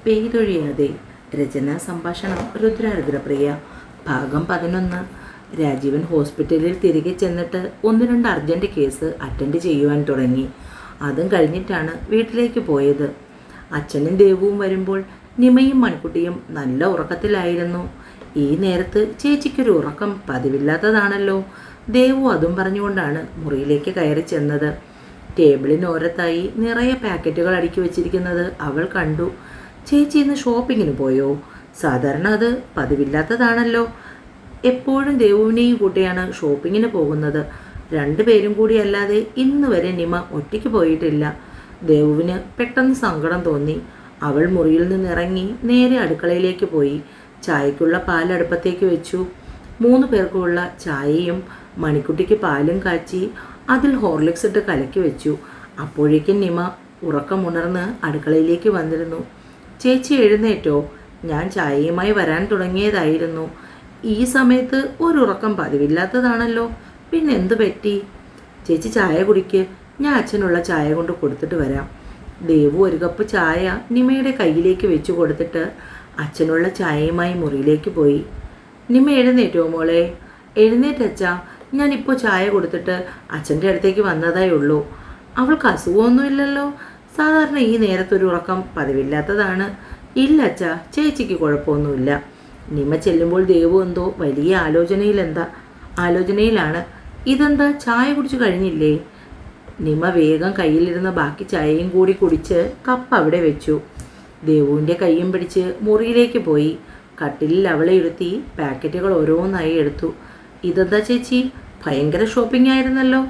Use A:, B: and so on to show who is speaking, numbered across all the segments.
A: പെയ്തൊഴിയാതെ. രചന സംഭാഷണം രുദ്രാരുദ്രപ്രിയ. ഭാഗം 11. രാജീവൻ ഹോസ്പിറ്റലിൽ തിരികെ ചെന്നിട്ട് 1-2 അർജൻറ്റ് കേസ് അറ്റൻഡ് ചെയ്യുവാൻ തുടങ്ങി. അതും കഴിഞ്ഞിട്ടാണ് വീട്ടിലേക്ക് പോയത്. അച്ഛനും ദേവുവും വരുമ്പോൾ നിമയും മണിക്കുട്ടിയും നല്ല ഉറക്കത്തിലായിരുന്നു. ഈ നേരത്ത് ചേച്ചിക്കൊരു ഉറക്കം പതിവില്ലാത്തതാണല്ലോ. ദേവു അതും പറഞ്ഞുകൊണ്ടാണ് മുറിയിലേക്ക് കയറി ചെന്നത്. ടേബിളിനോരത്തായി നിറയെ പാക്കറ്റുകൾ അടുക്കി വെച്ചിരിക്കുന്നത് അവൾ കണ്ടു. ചേച്ചി ഇന്ന് ഷോപ്പിങ്ങിന് പോയോ? സാധാരണ അത് പതിവില്ലാത്തതാണല്ലോ. എപ്പോഴും ദേവുവിനെയും കൂട്ടിയാണ് ഷോപ്പിങ്ങിന് പോകുന്നത്. 2 പേരും കൂടി അല്ലാതെ ഇന്ന് വരെ നിമ ഒറ്റയ്ക്ക് പോയിട്ടില്ല. ദേവുവിന് പെട്ടെന്ന് സങ്കടം തോന്നി. അവൾ മുറിയിൽ നിന്നിറങ്ങി നേരെ അടുക്കളയിലേക്ക് പോയി. ചായക്കുള്ള പാലടുപ്പത്തേക്ക് വെച്ചു. 3 പേർക്കുള്ള ചായയും മണിക്കുട്ടിക്ക് പാലും കാച്ചി അതിൽ ഹോർലിക്സ് ഇട്ട് കലക്കി വെച്ചു. അപ്പോഴേക്കും നിമ ഉറക്കമുണർന്ന് അടുക്കളയിലേക്ക് വന്നിരുന്നു. ചേച്ചി എഴുന്നേറ്റോ? ഞാൻ ചായയുമായി വരാൻ തുടങ്ങിയതായിരുന്നു. ഈ സമയത്ത് ഒരു ഉറക്കം പതിവില്ലാത്തതാണല്ലോ. പിന്നെ എന്തു പറ്റി? ചേച്ചി ചായ കുടിക്ക്, ഞാൻ അച്ഛനുള്ള ചായ കൊണ്ട് കൊടുത്തിട്ട് വരാം. ദേവു ഒരു കപ്പ് ചായ നിമയുടെ കയ്യിലേക്ക് വെച്ചു കൊടുത്തിട്ട് അച്ഛനുള്ള ചായയുമായി മുറിയിലേക്ക് പോയി. നിമ എഴുന്നേറ്റോ മോളെ? എഴുന്നേറ്റച്ചാ, ഞാനിപ്പോൾ ചായ കൊടുത്തിട്ട് അച്ഛൻ്റെ അടുത്തേക്ക് വന്നതേ ഉള്ളൂ. അവൾക്ക് അസുഖമൊന്നുമില്ലല്ലോ. സാധാരണ ഈ നേരത്തൊരു ഉറക്കം പതിവില്ലാത്തതാണ്. ഇല്ല അച്ഛാ, ചേച്ചിക്ക് കുഴപ്പമൊന്നുമില്ല. നിമ ചെല്ലുമ്പോൾ ദേവു എന്തോ വലിയ ആലോചനയിലാണ്. ഇതെന്താ, ചായ കുടിച്ചു കഴിഞ്ഞില്ലേ? നിമ വേഗം കയ്യിലിരുന്ന ബാക്കി ചായയും കൂടി കുടിച്ച് കപ്പ് അവിടെ വെച്ചു. ദേവുവിൻ്റെ കൈയും പിടിച്ച് മുറിയിലേക്ക് പോയി. കട്ടിലിൽ അവളെ ഇരുത്തി പാക്കറ്റുകൾ ഓരോന്നായി എടുത്തു. ഇതെന്താ ചേച്ചി, ഭയങ്കര ഷോപ്പിംഗ് ആയിരുന്നല്ലോ.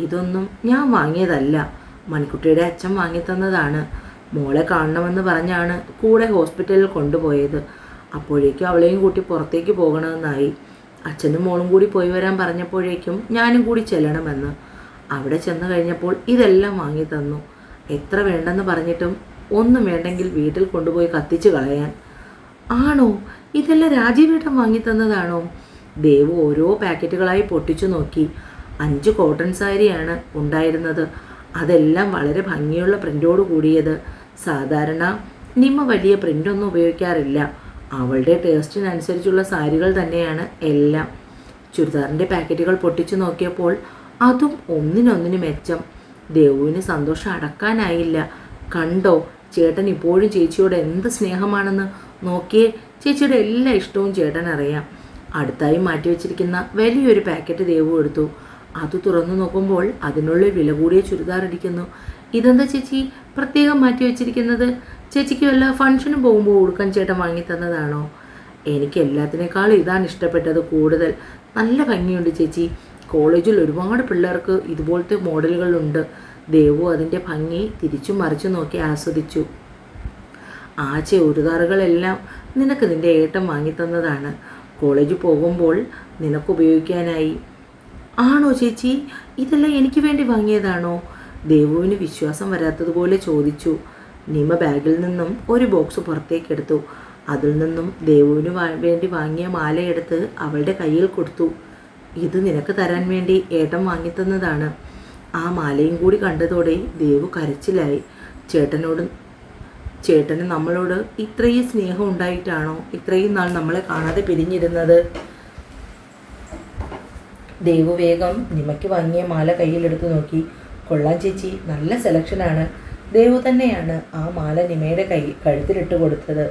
A: ഇതൊന്നും ഞാൻ വാങ്ങിയതല്ല, മണിക്കുട്ടിയുടെ അച്ഛൻ വാങ്ങിത്തന്നതാണ്. മോളെ കാണണമെന്ന് പറഞ്ഞാണ് കൂടെ ഹോസ്പിറ്റലിൽ കൊണ്ടുപോയത്. അപ്പോഴേക്കും അവളെയും കൂട്ടി പുറത്തേക്ക് പോകണമെന്നായി. അച്ഛനും മോളും കൂടി പോയി വരാൻ പറഞ്ഞപ്പോഴേക്കും ഞാനും കൂടി ചെല്ലണമെന്ന്. അവിടെ ചെന്ന് കഴിഞ്ഞപ്പോൾ ഇതെല്ലാം വാങ്ങി തന്നു. എത്ര വേണ്ടെന്ന് പറഞ്ഞിട്ടും ഒന്നും വേണ്ടെങ്കിൽ വീട്ടിൽ കൊണ്ടുപോയി കത്തിച്ച് കളയാൻ. ആണോ? ഇതെല്ലാം രാജീവേട്ടൻ വാങ്ങി തന്നതാണോ? ദേവു ഓരോ പാക്കറ്റുകളായി പൊട്ടിച്ചു നോക്കി. 5 കോട്ടൺ സാരിയാണ് ഉണ്ടായിരുന്നത്. അതെല്ലാം വളരെ ഭംഗിയുള്ള പ്രിൻ്റോട് കൂടിയത്. സാധാരണ നിമ വലിയ പ്രിൻ്റൊന്നും ഉപയോഗിക്കാറില്ല. അവളുടെ ടേസ്റ്റിനനുസരിച്ചുള്ള സാരികൾ തന്നെയാണ് എല്ലാം. ചുരിദാറിൻ്റെ പാക്കറ്റുകൾ പൊട്ടിച്ചു നോക്കിയപ്പോൾ അതും ഒന്നിനൊന്നിന് മെച്ചം. ദേവുവിന് സന്തോഷം അടക്കാനായില്ല. കണ്ടോ, ചേട്ടൻ ഇപ്പോഴും ചേച്ചിയോട് എന്ത് സ്നേഹമാണെന്ന്. നോക്കിയേ, ചേച്ചിയുടെ എല്ലാ ഇഷ്ടവും ചേട്ടൻ അറിയാം. അടുത്തായി മാറ്റിവെച്ചിരിക്കുന്ന വലിയൊരു പാക്കറ്റ് ദേവു എടുത്തു. അത് തുറന്നു നോക്കുമ്പോൾ അതിനുള്ളിൽ വില കൂടിയ ചുരിദാർ ഇരിക്കുന്നു. ഇതെന്താ ചേച്ചി പ്രത്യേകം മാറ്റി വെച്ചിരിക്കുന്നത്? ചേച്ചിക്ക് വല്ല ഫംഗ്ഷന് പോകുമ്പോൾ ഉടുക്കാൻ ചേട്ടൻ വാങ്ങി തന്നതാണോ? എനിക്ക് എല്ലാത്തിനേക്കാളും ഇതാണ് ഇഷ്ടപ്പെട്ടത് കൂടുതൽ. നല്ല ഭംഗിയുണ്ട് ചേച്ചി. കോളേജിൽ ഒരുപാട് പിള്ളേർക്ക് ഇതുപോലത്തെ മോഡലുകളുണ്ട്. ദേവു അതിൻ്റെ ഭംഗി തിരിച്ചും മറിച്ചു നോക്കി ആസ്വദിച്ചു. ആ ചുരിദാറുകളെല്ലാം നിനക്ക് നിൻ്റെ ഏട്ടൻ വാങ്ങി തന്നതാണ്. കോളേജിൽ പോകുമ്പോൾ നിനക്ക് ഉപയോഗിക്കാനായി. ആണോ ചേച്ചി? ഇതെല്ലാം എനിക്ക് വേണ്ടി വാങ്ങിയതാണോ? ദേവുവിന് വിശ്വാസം വരാത്തതുപോലെ ചോദിച്ചു. നിമ ബാഗിൽ നിന്നും ഒരു ബോക്സ് പുറത്തേക്കെടുത്തു. അതിൽ നിന്നും ദേവുവിന് വേണ്ടി വാങ്ങിയ മാലയെടുത്ത് അവളുടെ കയ്യിൽ കൊടുത്തു. ഇത് നിനക്ക് തരാൻ വേണ്ടി ഏട്ടൻ വാങ്ങിത്തന്നതാണ്. ആ മാലയും കൂടി കണ്ടതോടെ ദേവു കരച്ചിലായി. ചേട്ടന് നമ്മളോട് ഇത്രയും സ്നേഹം ഉണ്ടായിട്ടാണോ ഇത്രയും നാൾ നമ്മളെ കാണാതെ പിരിഞ്ഞിരുന്നത്? ദേവു വേഗം നിമയ്ക്ക് വാങ്ങിയ മാല കയ്യിലെടുത്ത് നോക്കി. കൊള്ളാം ചേച്ചി, നല്ല സെലക്ഷനാണ്. ദേവു തന്നെയാണ് ആ മാല നിമയുടെ കഴുത്തിലിട്ട് കൊടുത്തത്.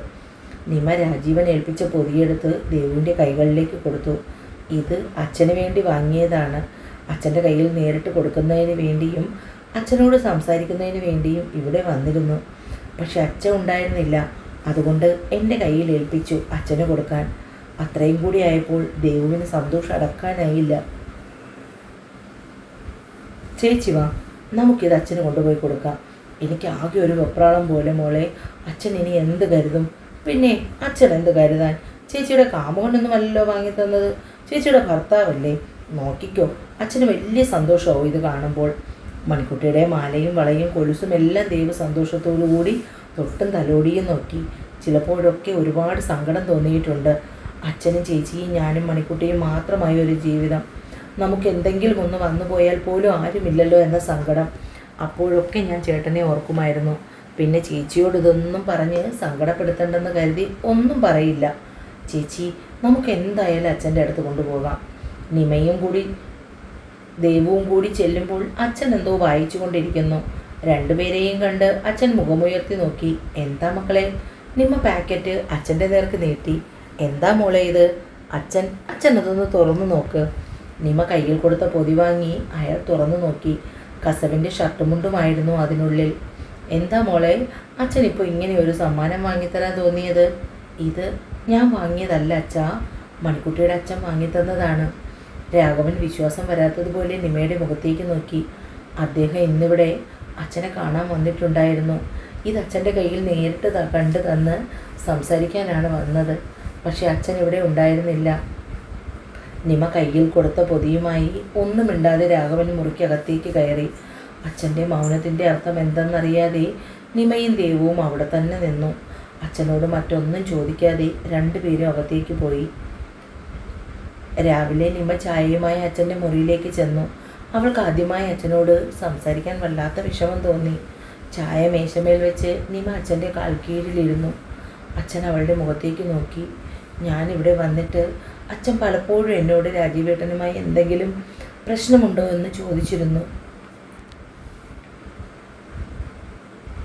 A: നിമ രാജീവൻ ഏൽപ്പിച്ച പൊതിയെടുത്ത് ദേവുവിൻ്റെ കൈകളിലേക്ക് കൊടുത്തു. ഇത് അച്ഛന് വേണ്ടി വാങ്ങിയതാണ്. അച്ഛൻ്റെ കയ്യിൽ നേരിട്ട് കൊടുക്കുന്നതിന് വേണ്ടിയും അച്ഛനോട് സംസാരിക്കുന്നതിന് വേണ്ടിയും ഇവിടെ വന്നിരുന്നു. പക്ഷെ അച്ഛൻ ഉണ്ടായിരുന്നില്ല. അതുകൊണ്ട് എൻ്റെ കയ്യിൽ ഏൽപ്പിച്ചു അച്ഛന് കൊടുക്കാൻ. അത്രയും കൂടി ആയപ്പോൾ ദേവുവിന് സന്തോഷം അടക്കാനായില്ല. ചേച്ചി വാ, നമുക്കിത് അച്ഛന് കൊണ്ടുപോയി കൊടുക്കാം. എനിക്ക് ആകെ ഒരു വെപ്രാളം പോലെ മോളെ. അച്ഛൻ ഇനി എന്ത് കരുതും? പിന്നെ അച്ഛൻ എന്ത് കരുതാൻ? ചേച്ചിയുടെ കാമുകനൊന്നുമല്ലല്ലോ വാങ്ങി തന്നത്. ചേച്ചിയുടെ ഭർത്താവല്ലേ. നോക്കിക്കോ, അച്ഛന് വലിയ സന്തോഷമാവും ഇത് കാണുമ്പോൾ. മണിക്കുട്ടിയുടെ മാലയും വളയും കൊലുസും എല്ലാം ദേവ് സന്തോഷത്തോടു കൂടി തൊട്ടും തലോടിയും നോക്കി. ചിലപ്പോഴൊക്കെ ഒരുപാട് സങ്കടം തോന്നിയിട്ടുണ്ട്. അച്ഛനും ചേച്ചിയും ഞാനും മണിക്കുട്ടിയും മാത്രമായ ഒരു ജീവിതം. നമുക്ക് എന്തെങ്കിലും ഒന്ന് വന്നു പോയാൽ പോലും ആരുമില്ലല്ലോ എന്ന സങ്കടം. അപ്പോഴൊക്കെ ഞാൻ ചേട്ടനെ ഓർക്കുമായിരുന്നു. പിന്നെ ചേച്ചിയോട് ഇതൊന്നും പറഞ്ഞ് സങ്കടപ്പെടുത്തണ്ടെന്ന് കരുതി ഒന്നും പറയില്ല. ചേച്ചി, നമുക്ക് എന്തായാലും അച്ഛൻ്റെ അടുത്ത് കൊണ്ടുപോകാം. നിമയും കൂടി ദേവുവും കൂടി ചെല്ലുമ്പോൾ അച്ഛൻ എന്തോ വായിച്ചു കൊണ്ടിരിക്കുന്നു. രണ്ടുപേരെയും കണ്ട് അച്ഛൻ മുഖമുയർത്തി നോക്കി. എന്താ മക്കളെ? നിമ പാക്കറ്റ് അച്ഛൻ്റെ നേർക്ക് നീട്ടി. എന്താ മോളെ ഇത്? അച്ഛൻ അതൊന്ന് തുറന്നു നോക്ക്. നിമ കയ്യിൽ കൊടുത്ത പൊതി വാങ്ങി അയാൾ തുറന്നു നോക്കി. കസവിൻ്റെ ഷർട്ടുമുണ്ടുമായിരുന്നു അതിനുള്ളിൽ. എന്താ മോളെ, അച്ഛൻ ഇപ്പോൾ ഇങ്ങനെ ഒരു സമ്മാനം വാങ്ങിത്തരാൻ തോന്നിയത്? ഇത് ഞാൻ വാങ്ങിയതല്ല അച്ഛാ, മണിക്കുട്ടിയുടെ അച്ഛൻ വാങ്ങിത്തന്നതാണ്. രാഘവൻ വിശ്വാസം വരാത്തതുപോലെ നിമയുടെ മുഖത്തേക്ക് നോക്കി. അദ്ദേഹം ഇന്നിവിടെ അച്ഛനെ കാണാൻ വന്നിട്ടുണ്ടായിരുന്നു. ഇത് അച്ഛൻ്റെ കയ്യിൽ നേരിട്ട് കണ്ടു തന്ന് സംസാരിക്കാനാണ് വന്നത്. പക്ഷെ അച്ഛൻ ഇവിടെ ഉണ്ടായിരുന്നില്ല. നിമ കയ്യിൽ കൊടുത്ത പൊതിയുമായി ഒന്നും മിണ്ടാതെ രാഘവൻ മുറിക്കകത്തേക്ക് കയറി. അച്ഛൻ്റെ മൗനത്തിൻ്റെ അർത്ഥം എന്തെന്നറിയാതെ നിമയും ദേവുവും അവിടെ തന്നെ നിന്നു. അച്ഛനോട് മറ്റൊന്നും ചോദിക്കാതെ രണ്ടുപേരും അകത്തേക്ക് പോയി. രാവിലെ നിമ ചായയുമായി അച്ഛൻ്റെ മുറിയിലേക്ക് ചെന്നു. അവൾക്ക് ആദ്യമായി അച്ഛനോട് സംസാരിക്കാൻ വല്ലാത്ത വിഷമം തോന്നി. ചായ മേശമേൽ വെച്ച് നിമ അച്ഛൻ്റെ കാൽക്കീഴിലിരുന്നു. അച്ഛൻ അവളുടെ മുഖത്തേക്ക് നോക്കി. ഞാനിവിടെ വന്നിട്ട് അച്ഛൻ പലപ്പോഴും എന്നോട് രാജീവേട്ടനുമായി എന്തെങ്കിലും പ്രശ്നമുണ്ടോ എന്ന് ചോദിച്ചിരുന്നു.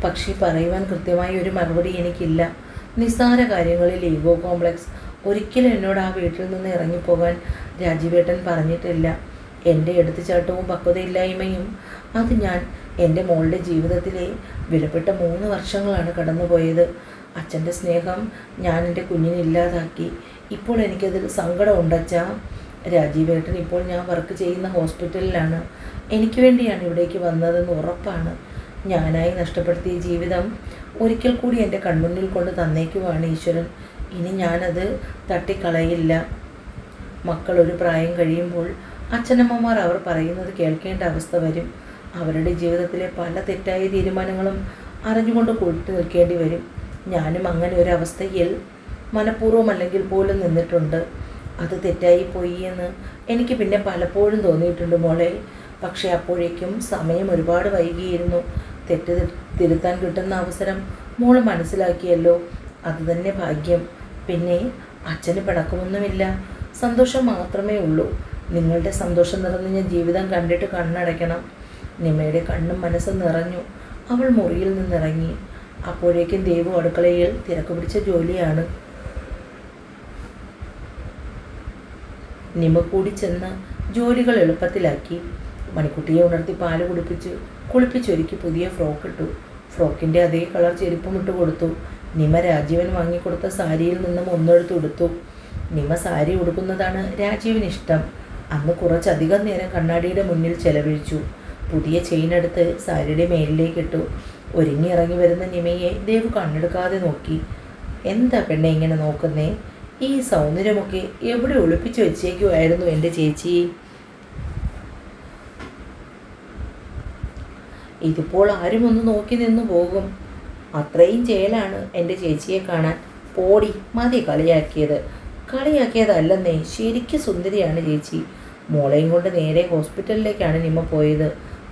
A: പക്ഷേ പറയുവാൻ കൃത്യമായ ഒരു മറുപടി എനിക്കില്ല. നിസ്സാര കാര്യങ്ങളിൽ ഈഗോ കോംപ്ലക്സ്. ഒരിക്കലും എന്നോട് ആ വീട്ടിൽ നിന്ന് ഇറങ്ങിപ്പോകാൻ രാജീവേട്ടൻ പറഞ്ഞിട്ടില്ല. എൻ്റെ എടുത്തുചാട്ടവും പക്വതയില്ലായ്മയും അത് ഞാൻ എൻ്റെ മോളുടെ ജീവിതത്തിലെ വിലപ്പെട്ട 3 വർഷങ്ങളാണ് കടന്നുപോയത്. അച്ഛൻ്റെ സ്നേഹം ഞാൻ എൻ്റെ കുഞ്ഞിനെ ഇല്ലാതാക്കി. ഇപ്പോൾ എനിക്കതിൽ സങ്കടമുണ്ടച്ചാ. രാജീവേട്ടൻ ഇപ്പോൾ ഞാൻ വർക്ക് ചെയ്യുന്ന ഹോസ്പിറ്റലിലാണ്. എനിക്ക് വേണ്ടിയാണ് ഇവിടേക്ക് വന്നതെന്ന് ഉറപ്പാണ്. ഞാനായി നഷ്ടപ്പെടുത്തിയ ജീവിതം ഒരിക്കൽ കൂടി എൻ്റെ കൺമുന്നിൽ കൊണ്ട് തന്നേക്കുവാണ് ഈശ്വരൻ. ഇനി ഞാനത് തട്ടിക്കളയില്ല. മക്കൾ ഒരു പ്രായം കഴിയുമ്പോൾ അച്ഛനമ്മമാർ അവർ പറയുന്നത് കേൾക്കേണ്ട അവസ്ഥ വരും. അവരുടെ ജീവിതത്തിലെ പല തെറ്റായ തീരുമാനങ്ങളും അറിഞ്ഞുകൊണ്ട് കൂട്ടി നിൽക്കേണ്ടി വരും. ഞാനും അങ്ങനെ ഒരു അവസ്ഥയിൽ മനഃപൂർവ്വം അല്ലെങ്കിൽ പോലും നിന്നിട്ടുണ്ട്. അത് തെറ്റായിപ്പോയി എന്ന് എനിക്ക് പിന്നെ പലപ്പോഴും തോന്നിയിട്ടുണ്ട് മോളെ. പക്ഷേ അപ്പോഴേക്കും സമയം ഒരുപാട് വൈകിയിരുന്നു. തെറ്റ് തിരുത്താൻ കിട്ടുന്ന അവസരം മോള് മനസ്സിലാക്കിയല്ലോ, അതുതന്നെ ഭാഗ്യം. പിന്നെ അച്ഛന് പിണക്കമൊന്നുമില്ല, സന്തോഷം മാത്രമേ ഉള്ളൂ. നിങ്ങളുടെ സന്തോഷം നിറഞ്ഞ ജീവിതം കണ്ടിട്ട് കണ്ണടയ്ക്കണം. നിമയുടെ കണ്ണും മനസ്സും നിറഞ്ഞു. അവൾ മുറിയിൽ നിന്നിറങ്ങി. അപ്പോഴേക്കും ദേവു അടുക്കളയിൽ തിരക്ക് പിടിച്ച ജോലിയാണ്. നിമ കൂടി ചെന്ന് ജോലികൾ എളുപ്പത്തിലാക്കി. മണിക്കുട്ടിയെ ഉണർത്തി പാല് കുളിപ്പിച്ചൊരുക്കി പുതിയ ഫ്രോക്ക് ഇട്ടു. ഫ്രോക്കിൻ്റെ അതേ കളർ ചെരുപ്പും ഇട്ട് കൊടുത്തു. നിമ രാജീവൻ വാങ്ങിക്കൊടുത്ത സാരിയിൽ നിന്നും ഒന്നെടുത്ത് ഉടുത്തു. നിമ സാരി ഉടുക്കുന്നതാണ് രാജീവിന് ഇഷ്ടം. അന്ന് കുറച്ചധികം നേരം കണ്ണാടിയുടെ മുന്നിൽ ചെലവഴിച്ചു. പുതിയ ചെയിൻ എടുത്ത് സാരിയുടെ മേലിലേക്ക് ഇട്ടു. ഒരുങ്ങി ഇറങ്ങി വരുന്ന നിമയെ ദേവ് കണ്ണെടുക്കാതെ നോക്കി. എന്താ പെണ്ണെ ഇങ്ങനെ നോക്കുന്നേ? ഈ സൗന്ദര്യമൊക്കെ എവിടെ ഒളിപ്പിച്ചു വെച്ചേക്കുമായിരുന്നു എൻ്റെ ചേച്ചി? ഇതിപ്പോൾ ആരും ഒന്ന് നോക്കി നിന്നു പോകും. അത്രയും ചേലാണ് എൻ്റെ ചേച്ചിയെ കാണാൻ. പോടി, മതി കളിയാക്കിയത്. കളിയാക്കിയതല്ലെന്നേ, ശരിക്കും സുന്ദരിയാണ് ചേച്ചി. മോളെയും കൊണ്ട് നേരെ ഹോസ്പിറ്റലിലേക്കാണ് നിമ പോയത്.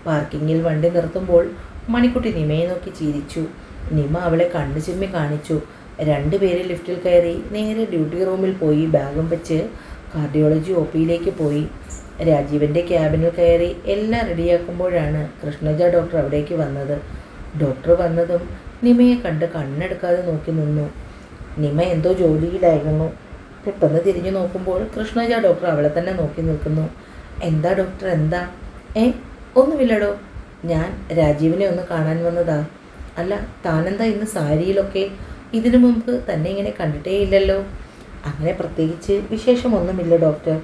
A: പാർക്കിങ്ങിൽ വണ്ടി നിർത്തുമ്പോൾ മണിക്കുട്ടി നിമയെ നോക്കി ചിരിച്ചു. നിമ അവളെ കണ്ണു ചിമ്മി കാണിച്ചു. രണ്ടുപേര് ലിഫ്റ്റിൽ കയറി നേരെ ഡ്യൂട്ടി റൂമിൽ പോയി ബാഗും വെച്ച് കാർഡിയോളജി ഒപിയിലേക്ക് പോയി. രാജീവൻ്റെ ക്യാബിനിൽ കയറി എല്ലാം റെഡിയാക്കുമ്പോഴാണ് കൃഷ്ണജ ഡോക്ടർ അവിടേക്ക് വന്നത്. ഡോക്ടർ വന്നതും നിമയെ കണ്ട് കണ്ണെടുക്കാതെ നോക്കി നിന്നു. നിമ എന്തോ ജോലിയിലായിരുന്നു. പെട്ടെന്ന് തിരിഞ്ഞു നോക്കുമ്പോൾ കൃഷ്ണജ ഡോക്ടർ അവളെ തന്നെ നോക്കി നിൽക്കുന്നു. എന്താ ഡോക്ടർ, എന്താ? ഒന്നുമില്ലടോ, ഞാൻ രാജീവിനെ ഒന്ന് കാണാൻ വന്നതാ. അല്ല, താനെന്താ ഇന്ന് സാരിയിലൊക്കെ? ഇതിനു മുമ്പ് തന്നെ ഇങ്ങനെ കണ്ടിട്ടേ ഇല്ലല്ലോ. അങ്ങനെ പ്രത്യേകിച്ച് വിശേഷമൊന്നുമില്ല ഡോക്ടർ,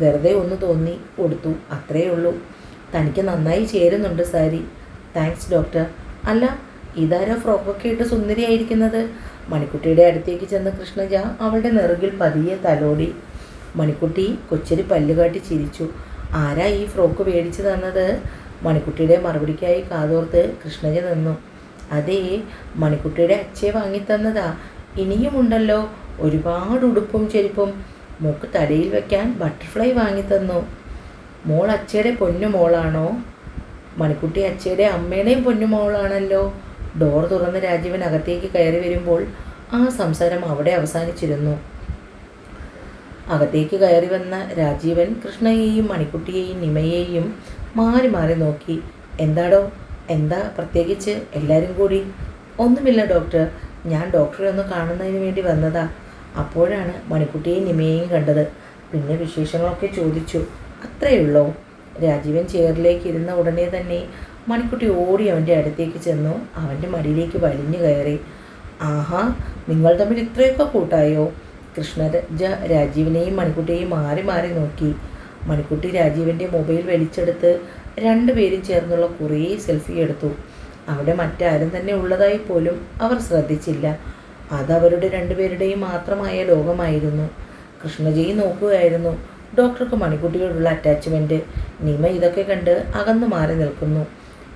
A: വെറുതെ ഒന്ന് തോന്നി കൊടുത്തു, അത്രയേ ഉള്ളൂ. തനിക്ക് നന്നായി ചേരുന്നുണ്ട് സാരി. Thanks doctor. അല്ല, ഇതാരോ ഫ്രോക്കൊക്കെ ഇട്ട് സുന്ദരിയായിരിക്കുന്നത്? മണിക്കുട്ടിയുടെ അടുത്തേക്ക് ചെന്ന് കൃഷ്ണജ അവളുടെ നെറുകിൽ പതിയെ തലോടി. മണിക്കുട്ടി കൊച്ചരി പല്ലുകാട്ടി ചിരിച്ചു. ആരാ ഈ ഫ്രോക്ക് മേടിച്ചു തന്നത്? മണിക്കുട്ടിയുടെ മറുപടിക്കായി കാതോർത്ത് കൃഷ്ണജ നിന്നു. അതേ, മണിക്കുട്ടിയുടെ അച്ഛയെ വാങ്ങിത്തന്നതാ. ഇനിയുമുണ്ടല്ലോ ഒരുപാട് ഉടുപ്പും ചെരുപ്പും. മോക്ക് തലയിൽ വയ്ക്കാൻ ബട്ടർഫ്ലൈ വാങ്ങിത്തന്നു. മോൾ അച്ഛയുടെ പൊന്നു മോളാണോ? മണിക്കുട്ടി അച്ഛയുടെ അമ്മയുടെയും പൊന്നു മോളാണല്ലോ. ഡോർ തുറന്ന് രാജീവൻ അകത്തേക്ക് കയറി വരുമ്പോൾ ആ സംസാരം അവിടെ അവസാനിച്ചിരുന്നു. അകത്തേക്ക് കയറി വന്ന രാജീവൻ കൃഷ്ണയെയും മണിക്കുട്ടിയെയും നിമയെയും മാറി മാറി നോക്കി. എന്താടോ, എന്താ പ്രത്യേകിച്ച് എല്ലാവരും കൂടി? ഒന്നുമില്ല ഡോക്ടർ, ഞാൻ ഡോക്ടറെ ഒന്ന് കാണുന്നതിന് വേണ്ടി വന്നതാ. അപ്പോഴാണ് മണിക്കുട്ടിയെയും നിമയെയും കണ്ടത്. പിന്നെ വിശേഷങ്ങളൊക്കെ ചോദിച്ചു, അത്രയുള്ളോ? രാജീവൻ ചെയറിലേക്ക് ഇരുന്ന ഉടനെ തന്നെ മണിക്കുട്ടി ഓടി അവൻ്റെ അടുത്തേക്ക് ചെന്നു അവൻ്റെ മടിയിലേക്ക് വലിഞ്ഞു കയറി. ആഹാ, നിങ്ങൾ തമ്മിൽ ഇത്രയൊക്കെ കൂട്ടായോ? കൃഷ്ണരാജ രാജീവിനെയും മണിക്കുട്ടിയെയും മാറി മാറി നോക്കി. മണിക്കുട്ടി രാജീവിൻ്റെ മൊബൈൽ വലിച്ചെടുത്ത് രണ്ടുപേരും ചേർന്നുള്ള കുറേ സെൽഫി എടുത്തു. അവിടെ മറ്റാരും തന്നെ ഉള്ളതായി പോലും അവർ ശ്രദ്ധിച്ചില്ല. അതവരുടെ രണ്ടുപേരുടെയും മാത്രമായ ലോകമായിരുന്നു. കൃഷ്ണജി നോക്കുകയായിരുന്നു ഡോക്ടർക്ക് മണിക്കുട്ടിയോടുള്ള അറ്റാച്ച്മെൻറ്റ്. നിമ ഇതൊക്കെ കണ്ട് അകന്നു മാറി നിൽക്കുന്നു.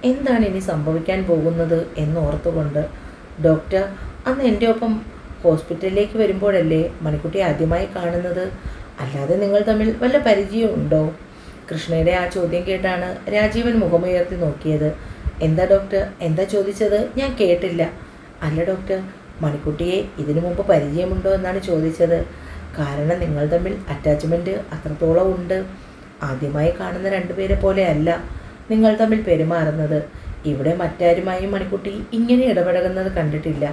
A: എന്താണ് ഇനി സംഭവിക്കാൻ പോകുന്നത് എന്നോർത്തുകൊണ്ട്. ഡോക്ടർ, അന്ന് എൻ്റെ ഒപ്പം ഹോസ്പിറ്റലിലേക്ക് വരുമ്പോഴല്ലേ മണിക്കുട്ടി ആദ്യമായി കാണുന്നത്? അല്ലാതെ നിങ്ങൾ തമ്മിൽ വല്ല പരിചയമുണ്ടോ? കൃഷ്ണയുടെ ആ ചോദ്യം കേട്ടാണ് രാജീവൻ മുഖമുയർത്തി നോക്കിയത്. എന്താ ഡോക്ടർ, എന്താ ചോദിച്ചത്? ഞാൻ കേട്ടില്ല. അല്ല ഡോക്ടർ, മണിക്കുട്ടിയെ ഇതിനു മുമ്പ് പരിചയമുണ്ടോ എന്നാണ് ചോദിച്ചത്. കാരണം നിങ്ങൾ തമ്മിൽ അറ്റാച്ച്മെൻറ്റ് അത്രത്തോളം ഉണ്ട്. ആദ്യമായി കാണുന്ന രണ്ടുപേരെ പോലെ അല്ല നിങ്ങൾ തമ്മിൽ പെരുമാറുന്നത്. ഇവിടെ മറ്റാരുമായും മണിക്കുട്ടി ഇങ്ങനെ ഇടപെടുന്നത് കണ്ടിട്ടില്ല.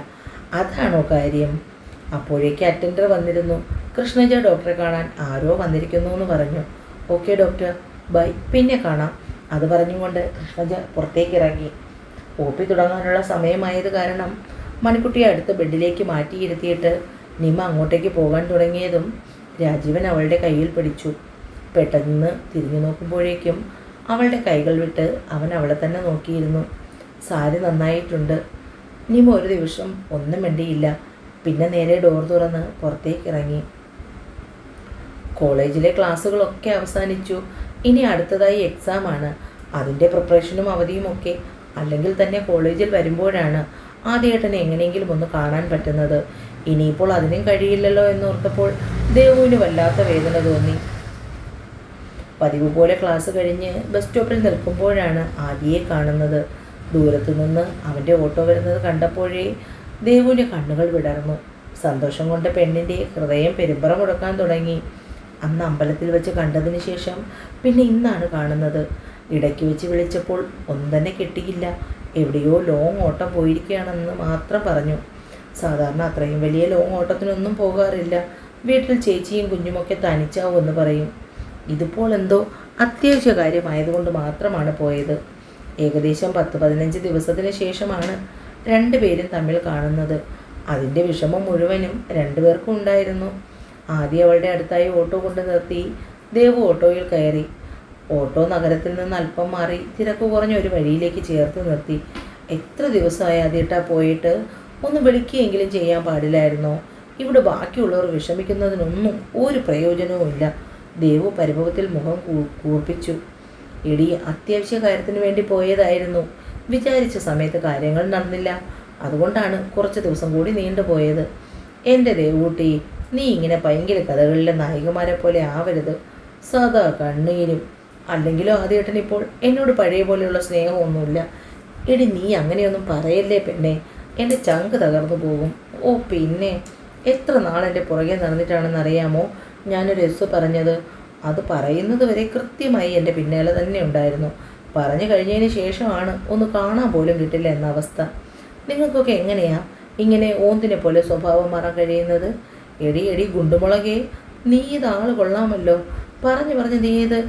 A: അതാണോ കാര്യം? അപ്പോഴേക്ക് അറ്റൻഡർ വന്നിരുന്നു. കൃഷ്ണജ ഡോക്ടറെ കാണാൻ ആരോ വന്നിരിക്കുന്നു എന്ന് പറഞ്ഞു. ഓക്കെ ഡോക്ടർ, ബൈ, പിന്നെ കാണാം. അത് പറഞ്ഞുകൊണ്ട് കൃഷ്ണജ പുറത്തേക്ക് ഇറങ്ങി. OP തുടങ്ങാനുള്ള സമയമായത് കാരണം മണിക്കുട്ടിയെ അടുത്ത ബെഡിലേക്ക് മാറ്റിയിരുത്തിയിട്ട് നിമ അങ്ങോട്ടേക്ക് പോകാൻ തുടങ്ങിയതും രാജീവൻ അവളുടെ കയ്യിൽ പിടിച്ചു. പെട്ടെന്ന് തിരിഞ്ഞു നോക്കുമ്പോഴേക്കും അവളുടെ കൈകൾ വിട്ട് അവൻ അവളെ തന്നെ നോക്കിയിരുന്നു. സാരി നന്നായിട്ടുണ്ട്. നിമ ഒരു ദിവസം ഒന്നും മിണ്ടിയില്ല. പിന്നെ നേരെ ഡോർ തുറന്ന് പുറത്തേക്ക് ഇറങ്ങി. കോളേജിലെ ക്ലാസ്സുകളൊക്കെ അവസാനിച്ചു. ഇനി അടുത്തതായി എക്സാമാണ്. അതിൻ്റെ പ്രിപ്പറേഷനും അവധിയുമൊക്കെ. അല്ലെങ്കിൽ തന്നെ കോളേജിൽ വരുമ്പോഴാണ് ആദ്യേട്ടനെ എങ്ങനെയെങ്കിലും ഒന്ന് കാണാൻ പറ്റുന്നത്. ഇനിയിപ്പോൾ അതിനും കഴിയില്ലല്ലോ എന്നോർത്തപ്പോൾ ദേവുവിന് വല്ലാത്ത വേദന തോന്നി. പതിവ് പോലെ ക്ലാസ് കഴിഞ്ഞ് ബസ് സ്റ്റോപ്പിൽ നിൽക്കുമ്പോഴാണ് ആദിയെ കാണുന്നത്. ദൂരത്തു നിന്ന് അവൻ്റെ ഓട്ടോ വരുന്നത് കണ്ടപ്പോഴേ ദേവുവിൻ്റെ കണ്ണുകൾ വിടർന്നു. സന്തോഷം കൊണ്ട് പെണ്ണിൻ്റെ ഹൃദയം പെരുമ്പറ മുടക്കാൻ തുടങ്ങി. അന്ന് അമ്പലത്തിൽ വെച്ച് കണ്ടതിന് ശേഷം പിന്നെ ഇന്നാണ് കാണുന്നത്. ഇടയ്ക്ക് വെച്ച് വിളിച്ചപ്പോൾ ഒന്നും തന്നെ കിട്ടിയില്ല. എവിടെയോ ലോങ് ഓട്ടം പോയിരിക്കുകയാണെന്ന് മാത്രം പറഞ്ഞു. സാധാരണ അത്രയും വലിയ ലോങ് ഓട്ടത്തിനൊന്നും പോകാറില്ല. വീട്ടിൽ ചേച്ചിയും കുഞ്ഞുമൊക്കെ തനിച്ചാവുമെന്ന് പറയും. ഇതിപ്പോൾ എന്തോ അത്യാവശ്യ കാര്യമായതുകൊണ്ട് മാത്രമാണ് പോയത്. ഏകദേശം 10-15 ദിവസത്തിന് ശേഷമാണ് രണ്ടുപേരും തമ്മിൽ കാണുന്നത്. അതിൻ്റെ വിഷമം മുഴുവനും രണ്ടുപേർക്കും ഉണ്ടായിരുന്നു. ആദ്യം അവളുടെ അടുത്തായി ഓട്ടോ കൊണ്ട് നിർത്തി ദേവു ഓട്ടോയിൽ കയറി. ഓട്ടോ നഗരത്തിൽ നിന്ന് അല്പം മാറി തിരക്ക് കുറഞ്ഞ ഒരു വഴിയിലേക്ക് ചേർത്ത് നിർത്തി. എത്ര ദിവസമായി ആദ്യമായിട്ടാ പോയിട്ട്? ഒന്ന് വിളിക്കുകയെങ്കിലും ചെയ്യാൻ പാടില്ലായിരുന്നോ? ഇവിടെ ബാക്കിയുള്ളവർ വിഷമിക്കുന്നതിനൊന്നും ഒരു പ്രയോജനവുമില്ല. ദേവു പരിഭവത്തിൽ മുഖം കൂർപ്പിച്ചു. എടി, അത്യാവശ്യ കാര്യത്തിന് വേണ്ടി പോയതായിരുന്നു. വിചാരിച്ച സമയത്ത് കാര്യങ്ങൾ നടന്നില്ല. അതുകൊണ്ടാണ് കുറച്ച് ദിവസം കൂടി നീണ്ടുപോയത്. എൻ്റെ ദേവൂട്ടി, നീ ഇങ്ങനെ ഭയങ്കര കഥകളിലെ നായികമാരെ പോലെ ആവരുത്. സദാ കണ്ണീരും. അല്ലെങ്കിലോ ആദ്യേട്ടൻ ഇപ്പോൾ എന്നോട് പഴയ പോലെയുള്ള സ്നേഹമൊന്നുമില്ല. എടി, നീ അങ്ങനെയൊന്നും പറയല്ലേ പെണ്ണെ, എൻ്റെ ചങ്ക് തകർന്നു പോകും. ഓ പിന്നെ എത്ര നാളെൻ്റെ പുറകെ നടന്നിട്ടാണെന്നറിയാമോ ഞാനൊരു എസ് പറഞ്ഞത്? അത് പറയുന്നത് വരെ കൃത്യമായി എൻ്റെ പിന്നാലെ തന്നെ ഉണ്ടായിരുന്നു. പറഞ്ഞു കഴിഞ്ഞതിന് ശേഷമാണ് ഒന്ന് കാണാൻ പോലും കിട്ടില്ല എന്ന അവസ്ഥ. നിങ്ങൾക്കൊക്കെ എങ്ങനെയാ ഇങ്ങനെ ഓന്തിനെ പോലെ സ്വഭാവം മാറാൻ കഴിയുന്നത്? എടി ഗുണ്ടുമുളകേ, നീ ഇതാൾ കൊള്ളാമല്ലോ. പറഞ്ഞ് നീ ഇത്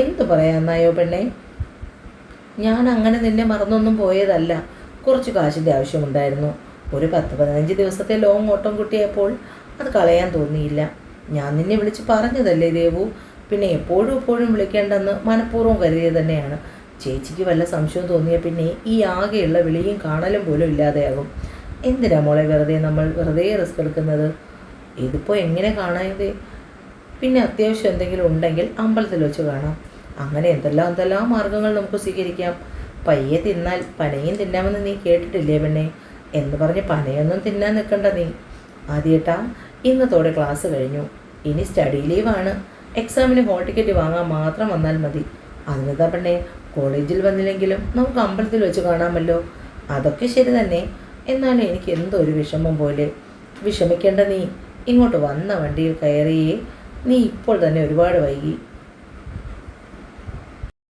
A: എന്തു പറയാന്നായോ പെണ്ണെ? ഞാൻ അങ്ങനെ നിന്നെ മറന്നൊന്നും പോയതല്ല. കുറച്ച് കാശിൻ്റെ ആവശ്യമുണ്ടായിരുന്നു. ഒരു 10-15 ദിവസത്തെ ലോങ് ഓട്ടം കിട്ടിയപ്പോൾ അത് കളയാൻ തോന്നിയില്ല. ഞാൻ നിന്നെ വിളിച്ച് പറഞ്ഞതല്ലേ ദേവു? പിന്നെ എപ്പോഴും വിളിക്കേണ്ടെന്ന് മനഃപൂർവ്വം കരുതിയത് തന്നെയാണ്. ചേച്ചിക്ക് വല്ല സംശയവും തോന്നിയ പിന്നെ ഈ ആകെയുള്ള വിളിയും കാണലും പോലും ഇല്ലാതെയാകും. എന്തിനാ മോളെ നമ്മൾ വെറുതെ റിസ്ക് എടുക്കുന്നത്? ഇതിപ്പോൾ എങ്ങനെ കാണാതെ? പിന്നെ അത്യാവശ്യം എന്തെങ്കിലും ഉണ്ടെങ്കിൽ അമ്പലത്തിൽ വെച്ച് കാണാം. അങ്ങനെ എന്തെല്ലാം മാർഗങ്ങൾ നമുക്ക് സ്വീകരിക്കാം. പയ്യെ തിന്നാൽ പനയും തിന്നാമെന്ന് നീ കേട്ടിട്ടില്ലേ പെണ്ണെ? എന്ന് പറഞ്ഞ് പനയൊന്നും തിന്നാൻ നിൽക്കണ്ട നീ. ആദ്യേട്ടാ, ഇന്നത്തോടെ ക്ലാസ് കഴിഞ്ഞു. ഇനി സ്റ്റഡി ലീവാണ്. എക്സാമിന് ഹോൾ ടിക്കറ്റ് വാങ്ങാൻ മാത്രം വന്നാൽ മതി. അതിനെന്താ പെണ്ണെ, കോളേജിൽ വന്നില്ലെങ്കിലും നമുക്ക് അമ്പലത്തിൽ വെച്ച് കാണാമല്ലോ. അതൊക്കെ ശരി തന്നെ, എന്നാലും എനിക്ക് എന്തോ ഒരു വിഷമം പോലെ. വിഷമിക്കേണ്ട നീ. ഇങ്ങോട്ട് വന്ന വണ്ടിയിൽ കയറിയേ. നീ ഇപ്പോൾ തന്നെ ഒരുപാട് വൈകി.